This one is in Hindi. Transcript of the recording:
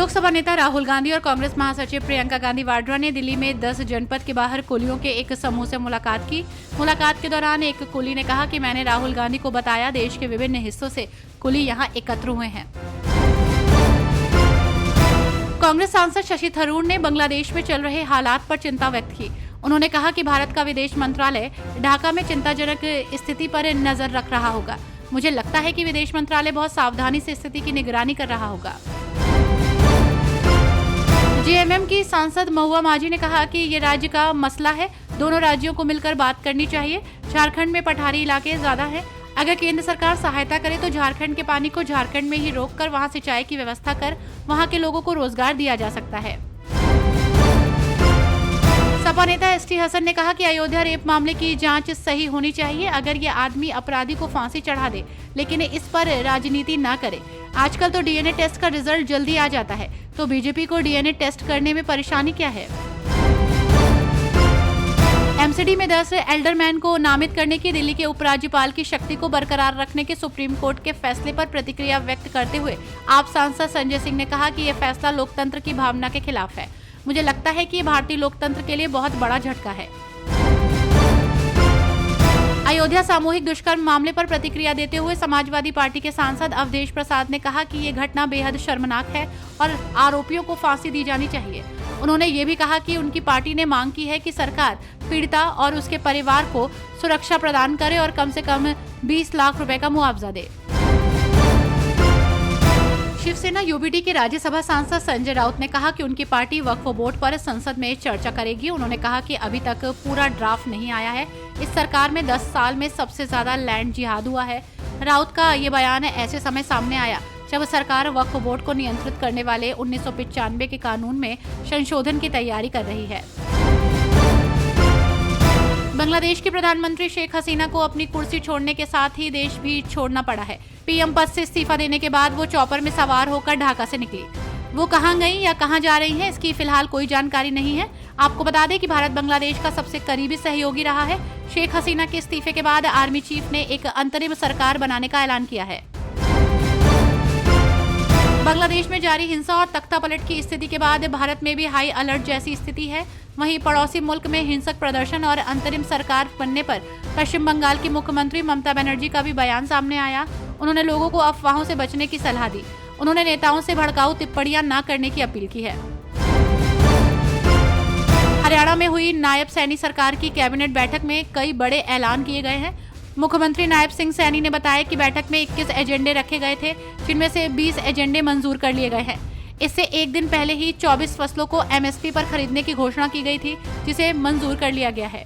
लोकसभा नेता राहुल गांधी और कांग्रेस महासचिव प्रियंका गांधी वाड्रा ने दिल्ली में 10 जनपद के बाहर कुलियों के एक समूह से मुलाकात की। मुलाकात के दौरान एक कुली ने कहा कि मैंने राहुल गांधी को बताया देश के विभिन्न हिस्सों से कुली यहां एकत्र हुए हैं। कांग्रेस सांसद शशि थरूर ने बांग्लादेश में चल रहे हालात पर चिंता व्यक्त की। उन्होंने कहा कि भारत का विदेश मंत्रालय ढाका में चिंताजनक स्थिति पर नजर रख रहा होगा। मुझे लगता है कि विदेश मंत्रालय बहुत सावधानी से स्थिति की निगरानी कर रहा होगा। जेएमएम की सांसद महुआ माझी ने कहा कि ये राज्य का मसला है, दोनों राज्यों को मिलकर बात करनी चाहिए। झारखंड में पठारी इलाके ज्यादा हैं। अगर केंद्र सरकार सहायता करे तो झारखंड के पानी को झारखंड में ही रोककर वहां सिंचाई की व्यवस्था कर वहां के लोगों को रोजगार दिया जा सकता है। सपा नेता एसटी हसन ने कहा कि अयोध्या रेप मामले की जांच सही होनी चाहिए। अगर ये आदमी अपराधी को फांसी चढ़ा दे लेकिन इस पर राजनीति ना करे। आजकल तो डीएनए टेस्ट का रिजल्ट जल्दी आ जाता है, तो बीजेपी को डीएनए टेस्ट करने में परेशानी क्या है। एमसीडी में 10 एल्डरमैन को नामित करने की दिल्ली के उपराज्यपाल की शक्ति को बरकरार रखने के सुप्रीम कोर्ट के फैसले पर प्रतिक्रिया व्यक्त करते हुए आप सांसद संजय सिंह ने कहा कि यह फैसला लोकतंत्र की भावना के खिलाफ है। मुझे लगता है कि ये भारतीय लोकतंत्र के लिए बहुत बड़ा झटका है। अयोध्या सामूहिक दुष्कर्म मामले पर प्रतिक्रिया देते हुए समाजवादी पार्टी के सांसद अवधेश प्रसाद ने कहा कि ये घटना बेहद शर्मनाक है और आरोपियों को फांसी दी जानी चाहिए। उन्होंने ये भी कहा कि उनकी पार्टी ने मांग की है कि सरकार पीड़िता और उसके परिवार को सुरक्षा प्रदान करे और कम से कम 20 लाख रुपए का मुआवजा दे। शिवसेना यूबीडी के राज्यसभा सांसद संजय राउत ने कहा कि उनकी पार्टी वक्फ बोर्ड पर संसद में चर्चा करेगी। उन्होंने कहा कि अभी तक पूरा ड्राफ्ट नहीं आया है। इस सरकार में 10 साल में सबसे ज्यादा लैंड जिहाद हुआ है। राउत का ये बयान ऐसे समय सामने आया जब सरकार वक्फ बोर्ड को नियंत्रित करने वाले 1995 के कानून में संशोधन की तैयारी कर रही है। बांग्लादेश की प्रधानमंत्री शेख हसीना को अपनी कुर्सी छोड़ने के साथ ही देश भी छोड़ना पड़ा है। पीएम पद से इस्तीफा देने के बाद वो चॉपर में सवार होकर ढाका से निकली। वो कहां गई या कहां जा रही हैं, इसकी फिलहाल कोई जानकारी नहीं है। आपको बता दें कि भारत बांग्लादेश का सबसे करीबी सहयोगी रहा है। शेख हसीना के इस्तीफे के बाद आर्मी चीफ ने एक अंतरिम सरकार बनाने का ऐलान किया है। बांग्लादेश में जारी हिंसा और तख्तापलट की स्थिति के बाद भारत में भी हाई अलर्ट जैसी स्थिति है। वहीं पड़ोसी मुल्क में हिंसक प्रदर्शन और अंतरिम सरकार बनने पर पश्चिम बंगाल की मुख्यमंत्री ममता बनर्जी का भी बयान सामने आया। उन्होंने लोगों को अफवाहों से बचने की सलाह दी। उन्होंने नेताओं से भड़काऊ टिप्पणियां न करने की अपील की है। हरियाणा में हुई नायब सैनी सरकार की कैबिनेट बैठक में कई बड़े ऐलान किए गए हैं। मुख्यमंत्री नायब सिंह सैनी ने बताया कि बैठक में 21 एजेंडे रखे गए थे, जिनमें से 20 एजेंडे मंजूर कर लिए गए हैं। इससे एक दिन पहले ही 24 फसलों को एमएसपी पर खरीदने की घोषणा की गई थी, जिसे मंजूर कर लिया गया है।